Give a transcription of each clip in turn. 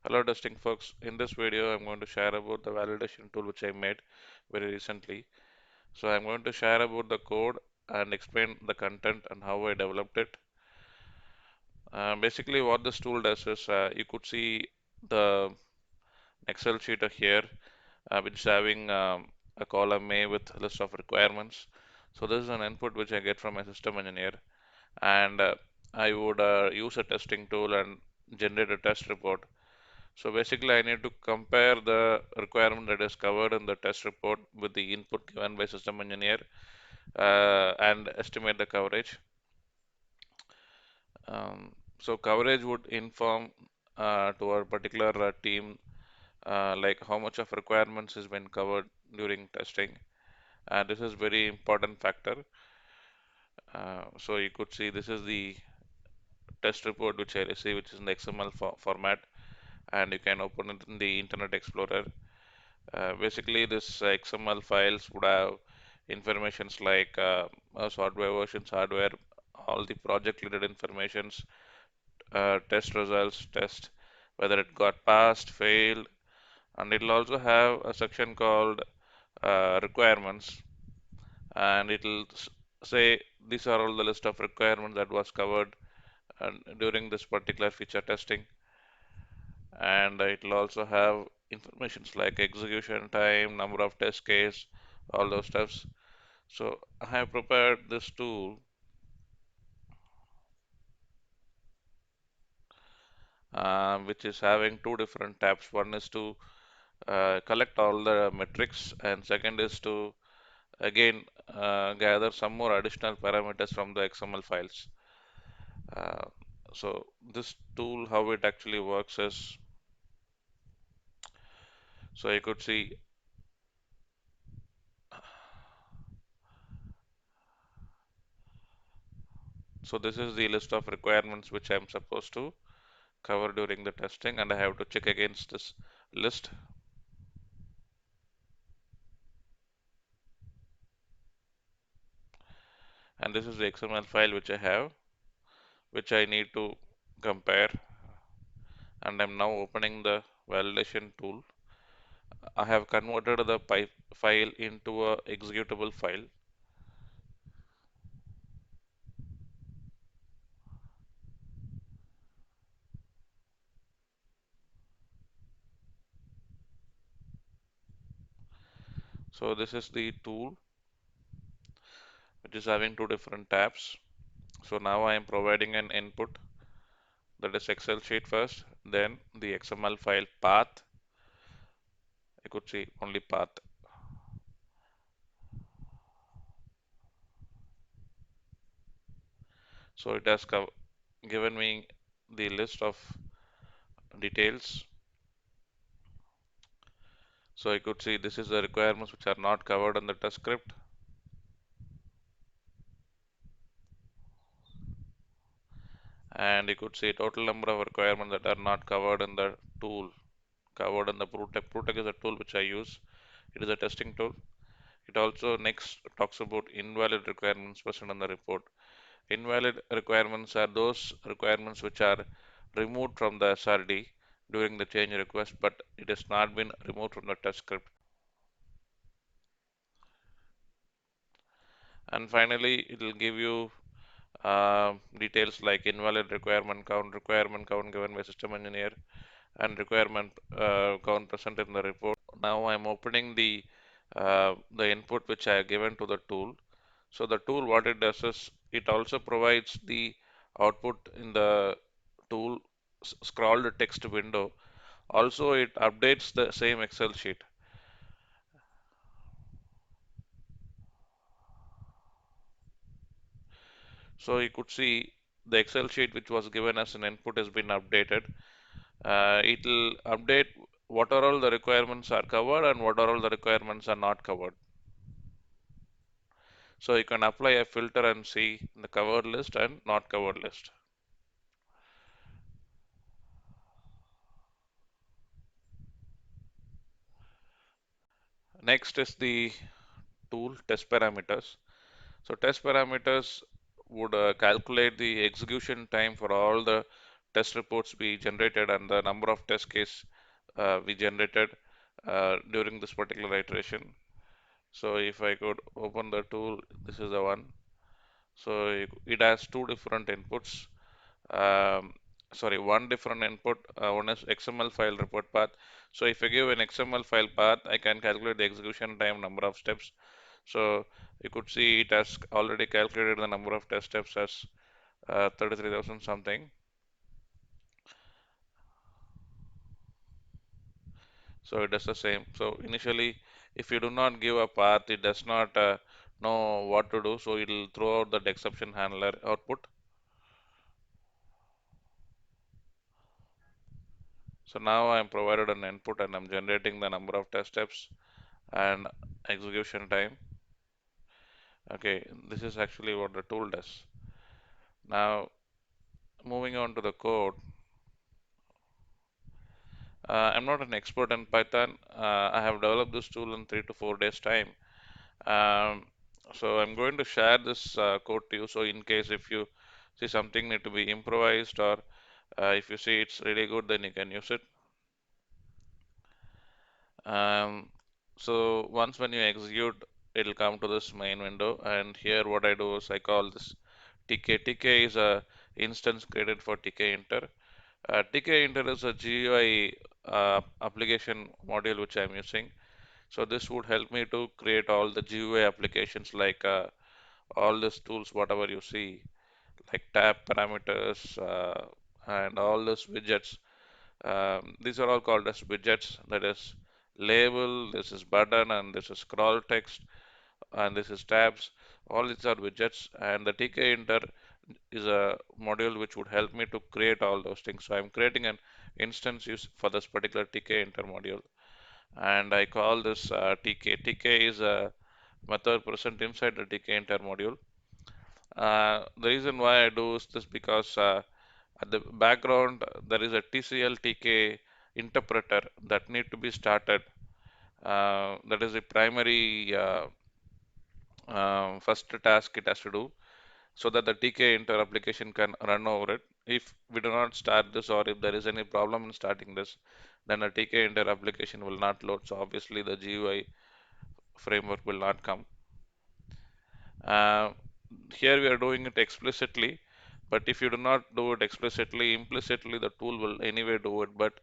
Hello testing folks. In this video I'm going to share about the validation tool which I made very recently. So I'm going to share about the code and explain the content and how I developed it. Basically what this tool does is you could see the Excel sheet here which is having a column A with a list of requirements. So this is an input which I get from a system engineer, and I would use a testing tool and generate a test report. So basically, I need to compare the requirement that is covered in the test report with the input given by system engineer and estimate the coverage. So coverage would inform to our particular team like how much of requirements has been covered during testing. And this is very important factor. So you could see this is the test report which I received, which is in the XML format, and you can open it in the Internet Explorer. Basically, this XML files would have informations like software versions, hardware, all the project related informations, test results, test whether it got passed, failed, and it will also have a section called requirements, and it will say these are all the list of requirements that was covered during this particular feature testing, and it will also have informations like execution time, number of test case, all those stuffs. So I have prepared this tool which is having two different tabs. One is to collect all the metrics, and second is to again gather some more additional parameters from the XML files. Uh, so this tool, how it actually works is, so you could see, so this is the list of requirements which I'm supposed to cover during the testing, and I have to check against this list. And this is the XML file which I have, which I need to compare. And I'm now opening the validation tool. I have converted the file into a executable file. So this is the tool which is having two different tabs. So now I am providing an input, that is Excel sheet first, then the XML file path. I could see only path. So it has given me the list of details. So I could see this is the requirements which are not covered in the test script. And you could see total number of requirements that are not covered in the tool, covered in the ProTech. ProTech is a tool which I use. It is a testing tool. It also next talks about invalid requirements present in the report. Invalid requirements are those requirements which are removed from the SRD during the change request, but it has not been removed from the test script. And finally, it will give you details like invalid requirement count given by system engineer, and requirement count present in the report. Now I'm opening the input which I have given to the tool. So the tool, what it does is it also provides the output in the tool scrolled text window. Also, it updates the same Excel sheet. So you could see the Excel sheet which was given as an input has been updated. It will update what are all the requirements are covered and what are all the requirements are not covered. So you can apply a filter and see the covered list and not covered list. Next is the tool test parameters. So test parameters would calculate the execution time for all the test reports we generated and the number of test case we generated during this particular iteration. So if I could open the tool, this is the one. So it has two different inputs. Um, sorry, one different input. One is XML file report path. So if I give an XML file path, I can calculate the execution time, number of steps. So you could see it has already calculated the number of test steps as 33,000 something. So it does the same. So initially, if you do not give a path, it does not know what to do. So it will throw out that exception handler output. So now I am provided an input and I'm generating the number of test steps and execution time. Okay, this is actually what the tool does. Now, moving on to the code. I'm not an expert in Python. I have developed this tool in 3 to 4 days time. Um, so I'm going to share this code to you. So in case if you see something need to be improvised or if you see it's really good, then you can use it. Um, so once when you execute, it'll come to this main window, and here what I do is I call this TK. TK is a instance created for TK Inter. TK Inter is a GUI application module which I'm using. So this would help me to create all the GUI applications like all these tools, whatever you see, like tab parameters and all those widgets. These are all called as widgets. That is label, this is button, and this is scroll text, and this is tabs. All these are widgets, and the TK Inter is a module which would help me to create all those things. So I'm creating an instance use for this particular TK Inter module, and I call this TK. TK is a method present inside the TK Inter module. The reason why I do is this because at the background there is a TCL TK interpreter that need to be started. That is the primary first task it has to do so that the TK inter application can run over it. If we do not start this or if there is any problem in starting this, then the TK inter application will not load. So obviously the GUI framework will not come. Uh, Here we are doing it explicitly, but if you do not do it explicitly, implicitly the tool will anyway do it. But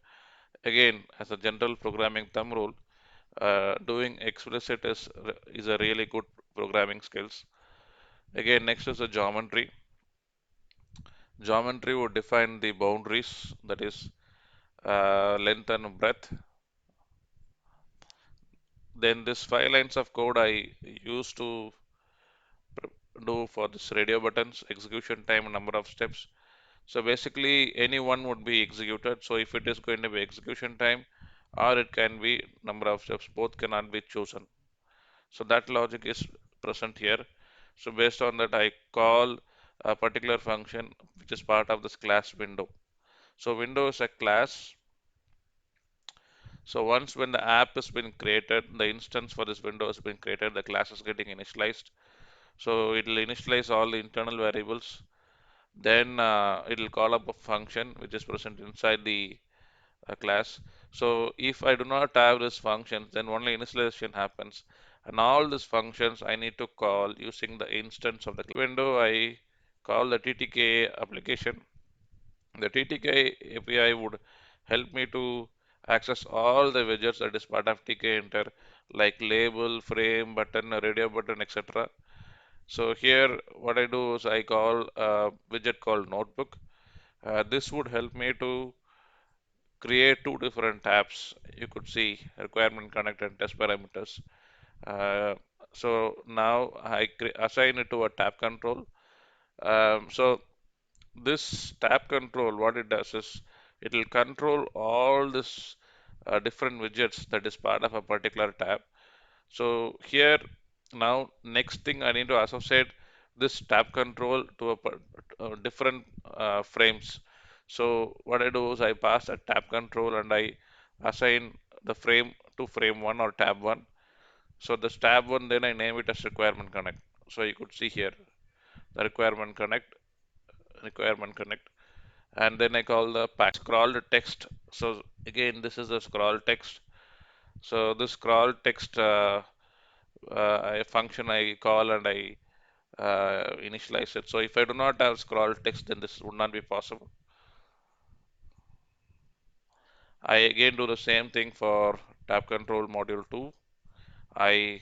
again, as a general programming thumb rule, doing explicit is a really good programming skills. Again, next is the geometry. Geometry would define the boundaries, that is length and breadth. Then this 5 lines of code I used to do for this radio buttons, execution time, number of steps. So basically any one would be executed. So if it is going to be execution time or it can be number of steps, both cannot be chosen. So that logic is present here. So based on that, I call a particular function which is part of this class window. So window is a class. So once when the app has been created, the instance for this window has been created, the class is getting initialized. So it will initialize all the internal variables. Then it will call up a function which is present inside the class. So if I do not have this function, then only initialization happens. And all these functions I need to call using the instance of the window. I call the TTK application. The TTK API would help me to access all the widgets that is part of TK Inter, like label, frame, button, radio button, etc. So here, what I do is I call a widget called notebook. This would help me to create two different tabs. You could see requirement connect and test parameters. Uh, so now I assign it to a tab control. So this tab control, what it does is it will control all this different widgets that is part of a particular tab. So here now next thing I need to associate this tab control to a different frames. So what I do is I pass a tab control and I assign the frame to frame 1 or tab 1. So this tab 1 then I name it as requirement connect. So you could see here the requirement connect. and then I call the pack scroll the text. So again, this is the scroll text. So this scroll text a function I call and I initialize it. So if I do not have scroll text, then this would not be possible. I again do the same thing for tab control module 2. I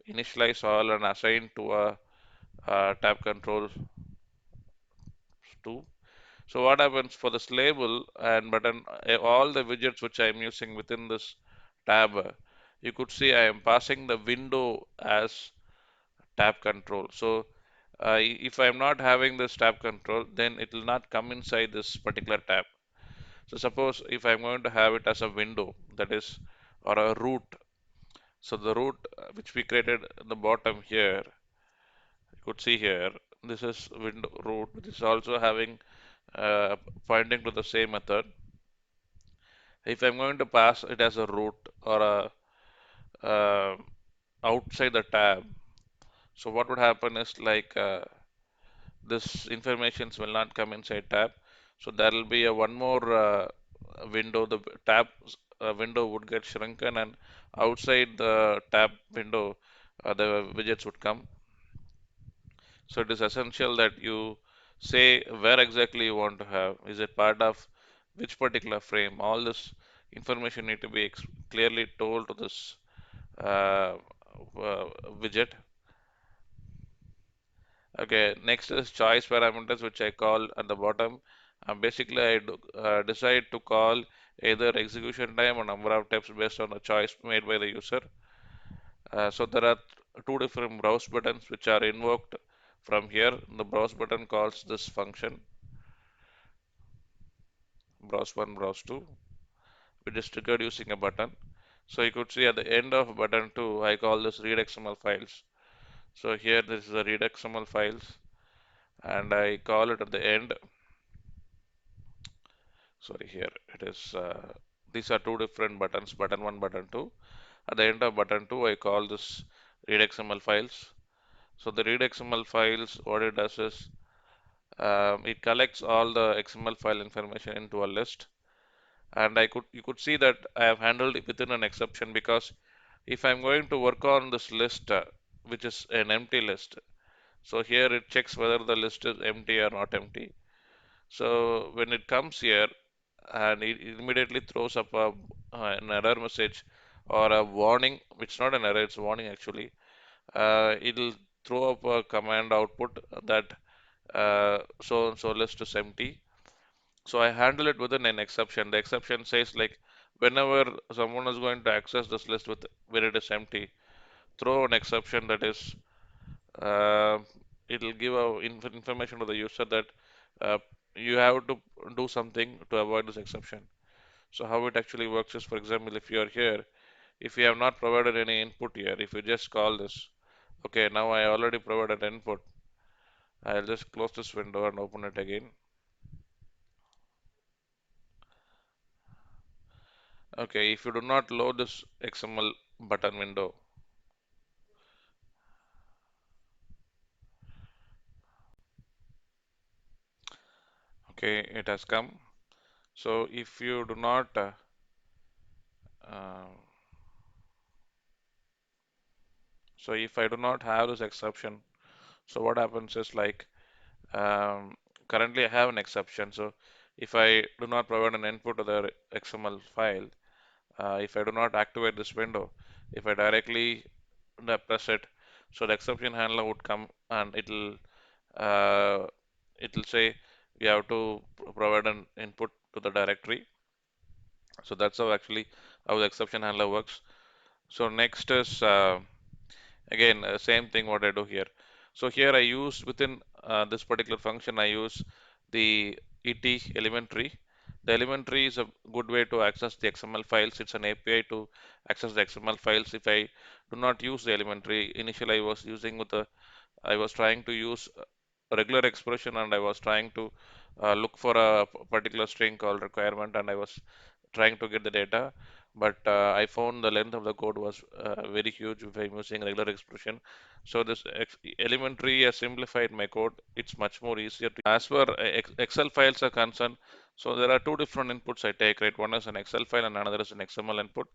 initialize all and assign to a tab control 2. So what happens for this label and button, all the widgets which I am using within this tab, you could see I am passing the window as tab control. So if I am not having this tab control, then it will not come inside this particular tab. So suppose if I'm going to have it as a window, that is, or a root. So the root which we created at the bottom here, you could see here, this is window root, which is also having pointing to the same method. If I'm going to pass it as a root or a outside the tab, so what would happen is like this informations will not come inside tab. So there will be a one more window. The tab window would get shrunken, and outside the tab window, the widgets would come. So it is essential that you say where exactly you want to have. Is it part of which particular frame? All this information need to be clearly told to this widget. Okay, next is choice parameters, which I call at the bottom. Basically, decide to call either execution time or number of taps based on a choice made by the user. So there are two different browse buttons which are invoked from here. The browse button calls this function browse 1, browse 2, which is triggered using a button. So you could see at the end of button 2, I call this read XML files. So here this is the read XML files, and I call it at the end. Sorry, here it is. These are two different buttons, button 1, button 2. At the end of button 2, I call this read XML files. So the read XML files, what it does is it collects all the XML file information into a list, and you could see that I have handled it within an exception, because if I'm going to work on this list, which is an empty list, so here it checks whether the list is empty or not empty. So when it comes here, and it immediately throws up an error message or a warning, which is not an error, it's a warning actually. It'll throw up a command output that so and so list is empty. So I handle it within an exception. The exception says like whenever someone is going to access this list with where it is empty, throw an exception that is uh, it'll give information to the user that uh, you have to do something to avoid this exception. So how it actually works is, for example, if you are here, if you have not provided any input here, if you just call this, okay, now I already provided input. I'll just close this window and open it again. Okay, if you do not load this XML button window, okay, it has come. So if you do not, uh, so if I do not have this exception, so what happens is like um, currently I have an exception. So if I do not provide an input to the XML file, if I do not activate this window, if I directly press it, so the exception handler would come and uh, it'll say you have to provide an input to the directory. So that's how the exception handler works. So next is again same thing what I do here. So here I use within this particular function I use the et elementary. The elementary is a good way to access the XML files. It's an API to access the XML files. If I do not use the elementary, initially I was trying to use a regular expression, and I was trying to look for a particular string called requirement, and I was trying to get the data. but I found the length of the code was very huge if I'm using regular expression. So this elementary has simplified my code. It's much more easier to. As far Excel files are concerned, so there are two different inputs I take, right? One is an Excel file and another is an XML input.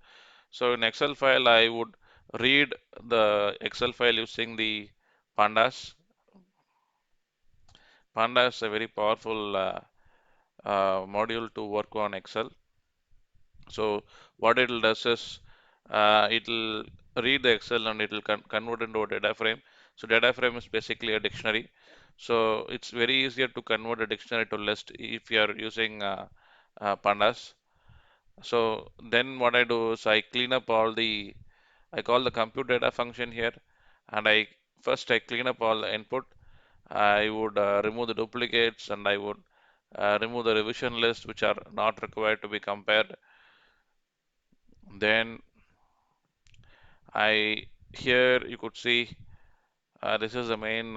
So in Excel file, I would read the Excel file using the pandas. Panda is a very powerful module to work on Excel. So what it'll does is it'll read the Excel and it'll convert into a data frame. So data frame is basically a dictionary. So it's very easier to convert a dictionary to list if you are using pandas. So then what I do is I clean up all the, I call the compute data function here, and I clean up all the input. I would remove the duplicates, and I would remove the revision list which are not required to be compared. Then I here you could see this is the main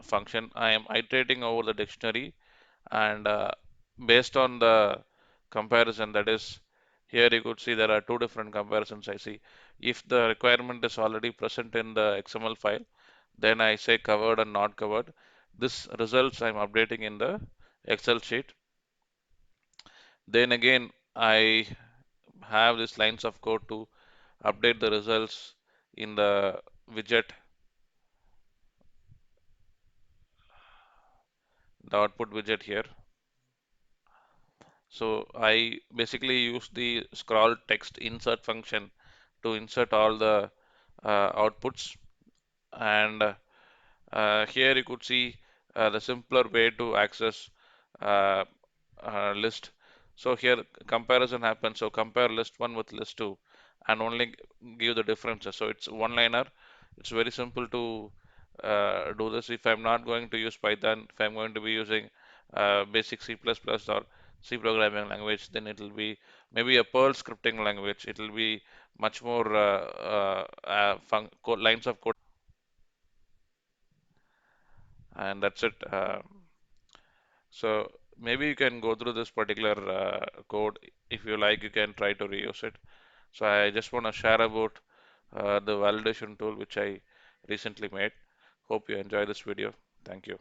function. I am iterating over the dictionary, and based on the comparison, that is here you could see there are two different comparisons I see. If the requirement is already present in the XML file, then I say covered and not covered. This results I'm updating in the Excel sheet. Then again, I have these lines of code to update the results in the widget, the output widget here. So I basically use the scroll text insert function to insert all the outputs. And here you could see the simpler way to access uh, list. So here comparison happens. So compare list 1 with list 2 and only give the differences. So it's one liner. It's very simple to do this. If I'm not going to use Python, if I'm going to be using basic C++ or C programming language, then it will be maybe a Perl scripting language. It will be much more lines of code, and that's it. So maybe you can go through this particular code. If you like, you can try to reuse it. So I just want to share about the validation tool which I recently made. Hope you enjoy this video. Thank you.